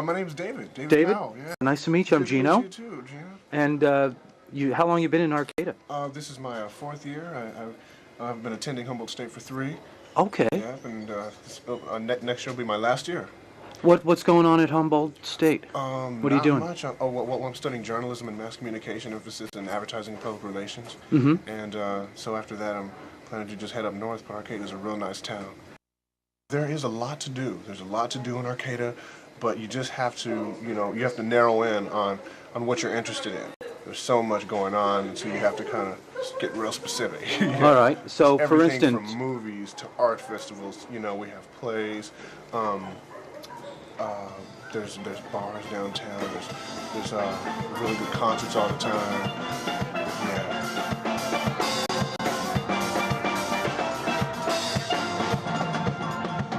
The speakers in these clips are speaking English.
My name's David. David? Powell, yeah. Nice to meet you. I'm Gino. Nice to meet you too, Gino. And how long you been in Arcata? This is my fourth year. I've been attending Humboldt State for 3. Okay. Yeah, and next year will be my last year. What's going on at Humboldt State? What are you doing? Not much. I'm studying journalism and mass communication, emphasis in advertising and public relations. Mm-hmm. And so after that, I'm planning to just head up north. But Arcata is a real nice town. There is a lot to do. There's a lot to do in Arcata, but you just have to, you have to narrow in on what you're interested in. There's so much going on, and so you have to kind of get real specific. All right. So, for Everything instance, from movies to art festivals. We have plays. There's bars downtown. There's really good concerts all the time. Yeah.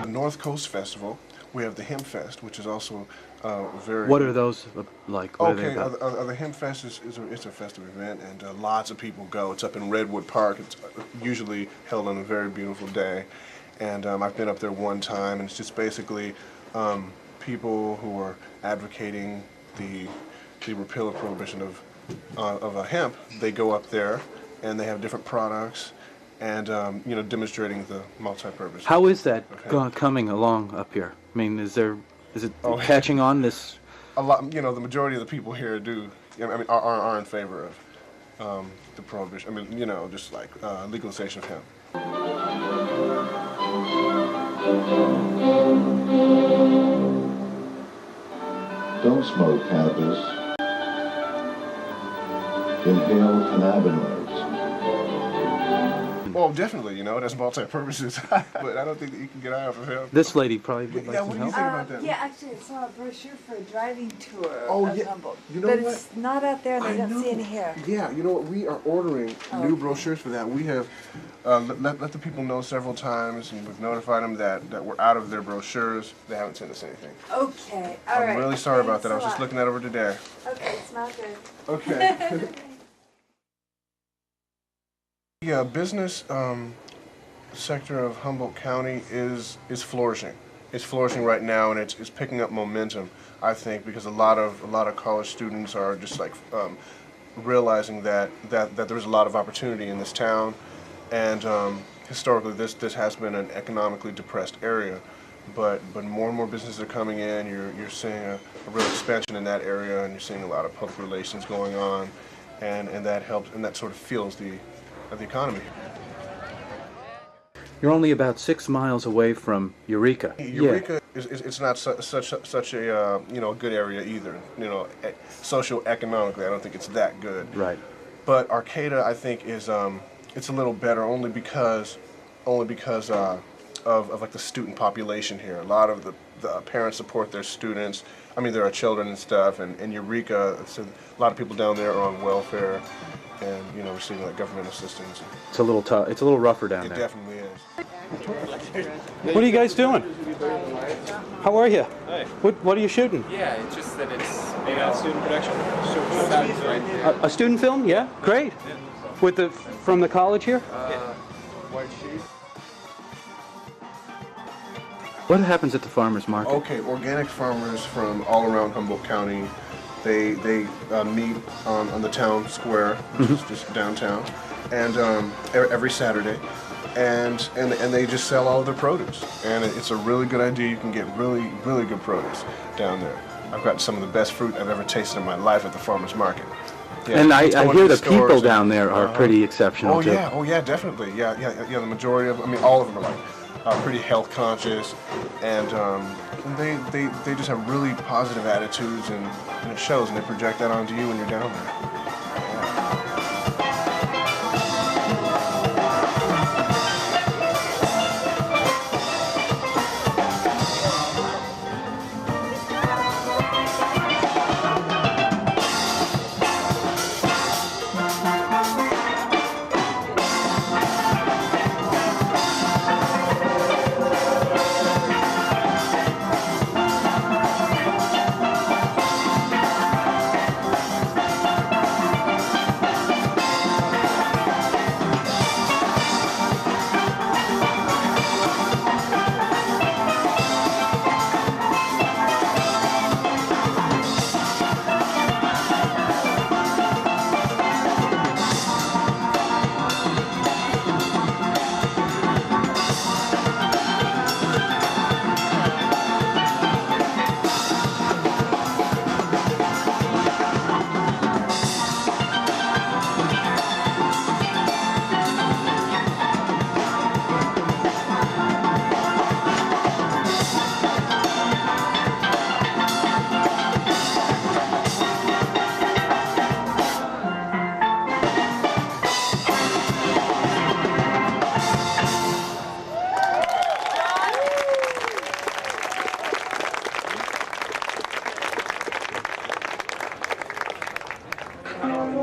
The North Coast Festival. We have the Hemp Fest, which is also very. what are those like? What Okay, are they about? the Hemp Fest is a festive event, and lots of people go. It's up in Redwood Park. It's usually held on a very beautiful day, and I've been up there one time, and it's just basically people who are advocating the repeal of prohibition of hemp. They go up there, and they have different products, and demonstrating the multi-purpose. How is that coming along up here? I mean, is it catching on this? A lot. The majority of the people here are in favor of the prohibition. Just like legalization of hemp. Don't smoke cannabis. Inhale cannabinoids. Well, definitely, it has multi-purposes, but I don't think that you can get high off of hemp. This lady probably would like Yeah, some what do you help. think about that? Yeah, actually, I saw a brochure for a driving tour Oh, yeah. of Humboldt. You know but what? it's not out there, and I don't see any here. Yeah, you know what? We are ordering new Okay. brochures for that. We have let the people know several times, and we've notified them that we're out of their brochures. They haven't sent us anything. Okay, all right. I'm really sorry about that. I was Thanks just a lot. looking that over today. Okay, it's not good. Okay. Yeah, business sector of Humboldt County is flourishing. It's flourishing right now, and it's picking up momentum. I think because a lot of college students are just like realizing that there's a lot of opportunity in this town, and historically this has been an economically depressed area, but more and more businesses are coming in. You're seeing a real expansion in that area, and you're seeing a lot of public relations going on, and that helps, and that sort of fuels the economy. You're only about 6 miles away from Eureka. Eureka it's not such a good area either. Socioeconomically, I don't think it's that good. Right. But Arcata, I think, is it's a little better only because of like the student population here. A lot of the parents support their students. I mean, there are children and stuff, and Eureka, so a lot of people down there are on welfare, and receiving like government assistance. It's a little tough. It's a little rougher down It there. definitely is. What are you guys doing? How are you? Hi. What are you shooting? Yeah, it's just that it's maybe not student production. Right there. A student film? Yeah, great. Yeah. From the college here? White sheet. What happens at the farmers market? Okay, organic farmers from all around Humboldt County, they meet on the town square, which is just downtown, and every Saturday, and they just sell all of their produce, and it's a really good idea. You can get really good produce down there. I've got some of the best fruit I've ever tasted in my life at the farmers market. Yeah, And I going hear to the people stores down there are pretty exceptional too. Oh yeah, definitely. Yeah. The majority of, all of them are like pretty health conscious, and they just have really positive attitudes, and it shows, and they project that onto you when you're down there.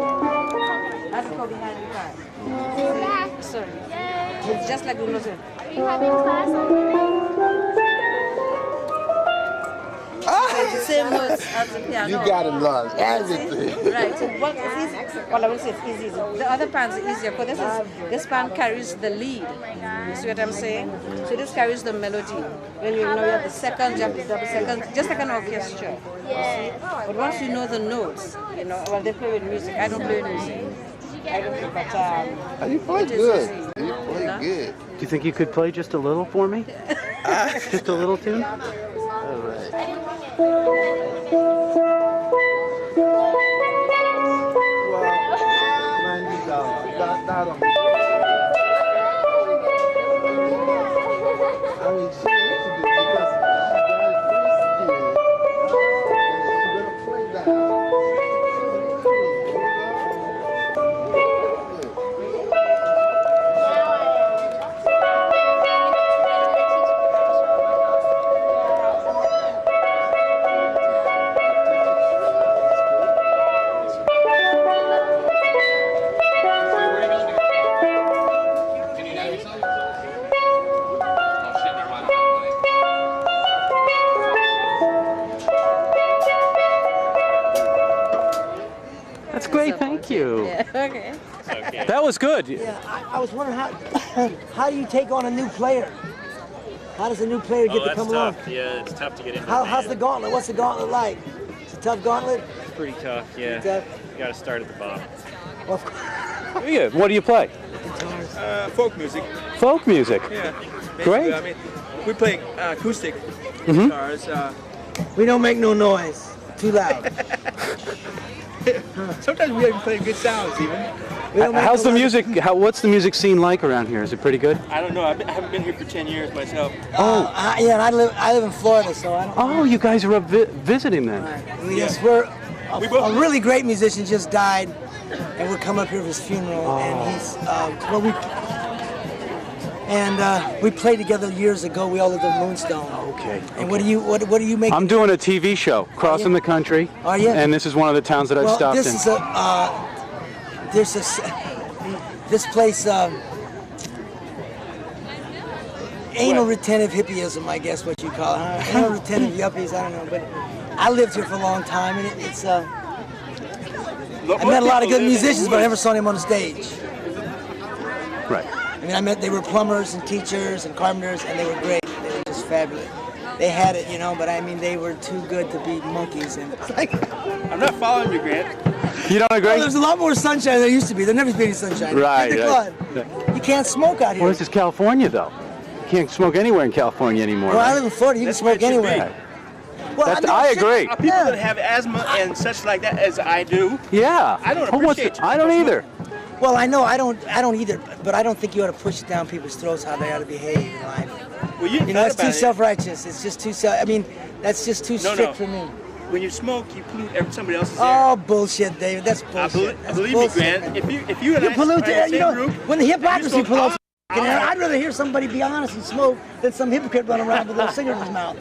That's the code behind the car. Sorry. It's just like the note. Are you having class on It's the same notes as the piano. You gotta love everything. Right. So what is easy? Well, I will say it's easy. The other pans are easier because this pan carries the lead. You see what I'm saying? So this carries the melody. When you know you have the second, you have the double second, just like an orchestra. Yeah. But once you know the notes, you know, well, they play with music. I don't play with music. I don't play, but You play it is good. easy. You play good. Do you think you could play just a little for me? Just a little tune? All right. That's great, thank you. Yeah, okay. That was good. Yeah, I was wondering how do you take on a new player? How does a new player get to come along? Yeah, it's tough to get into. How's the gauntlet? What's the gauntlet like? It's a tough gauntlet? Pretty tough, yeah. Tough? You gotta start at the bottom. Well, of course. Yeah. What do you play? Folk music. Folk music. Yeah. Great. I mean, we play acoustic guitars. We don't make no noise. Too loud. Sometimes we even play good sounds even. We don't make How's no the noise. music? What's the music scene like around here? Is it pretty good? I don't know. I haven't been here for 10 years myself. Yeah, and I live in Florida, so I don't. Oh, you guys are up visiting then. We're a really great musician just died, and we're coming up here for his funeral, and he's we played together years ago. We all lived in Moonstone. Okay. And what do you make? I'm doing a TV show, crossing you? the country. Are you? And this is one of the towns that I've Well, stopped this in. is this place, anal retentive hippieism, I guess what you call it. Anal retentive yuppies, I don't know, but I lived here for a long time, and it's I met a lot of good musicians, but I never saw them on the stage. Right. I mean, they were plumbers and teachers and carpenters, and they were great. They were just fabulous. They had it, you know, but I mean, they were too good to be monkeys. And it's like, I'm not following you, Grant. You don't agree? there's a lot more sunshine than there used to be. There never used to be any sunshine. Right, Hit the right. club. You can't smoke out here. Well, this is California, though. You can't smoke anywhere in California anymore. Well, I right? live in Florida. You That's can where smoke it should anywhere. be. Well, I agree. People that have asthma and such like that as I do. Yeah. I don't Who wants appreciate to- I don't people either. Well, I know I don't either, but I don't think you ought to push it down people's throats how they ought to behave in life. Well, You know, thought it's too about it. self-righteous. It's just too I mean, that's just too No, strict no. for me. When you smoke, you pollute somebody else's Oh, bullshit, David. That's air. bullshit. That's Believe bullshit, me, Grant. man. If you and You I pollute are the in air, the you same know, group, when the hypocrisy smoke- pulls I'd rather hear somebody be honest and smoke than some hypocrite run around with a little cigarette in his mouth.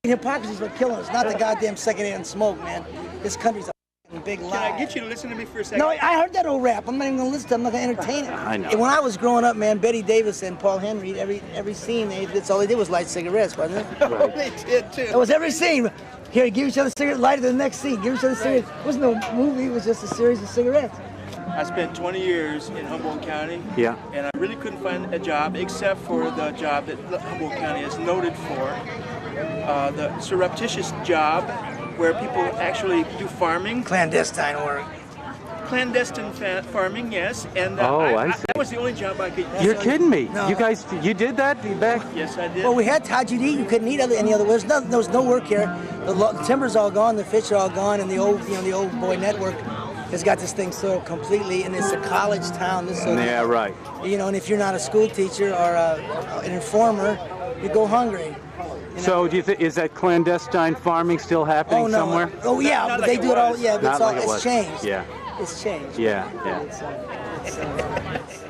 Hypocrisy is what killing us, not the goddamn secondhand smoke, man. This country's a big lie. Can I get you to listen to me for a second? No, I heard that old rap. I'm not even gonna listen to it. I'm not gonna entertain it. I know. And when I was growing up, man, Betty Davis and Paul Henry, every scene, that's all they did was light cigarettes, wasn't it? They did too. It was every scene. Here, give each other a cigarette, light it to the next scene. Give each other a cigarette. It wasn't no movie, it was just a series of cigarettes. I spent 20 years in Humboldt County. Yeah. And I really couldn't find a job except for the job that Humboldt County is noted for. The surreptitious job where people actually do farming. Clandestine work. Clandestine farming, yes. And I see. that was the only job I could You're kidding me. No. You guys, you did that back? Yes, I did. Well, we had how'd you eat? You couldn't eat any other. There was no work here. The timber's all gone. The fish are all gone, and the old boy network has got this thing so completely. And it's a college town. Yeah, right. You know, and if you're not a school teacher or an informer, you go hungry. So, do you think is that clandestine farming still happening Oh no! somewhere? Oh yeah, Not but like they it do it all. was. Yeah, but Not it's all like it it's was. changed. Yeah. It's changed. Yeah, yeah. It's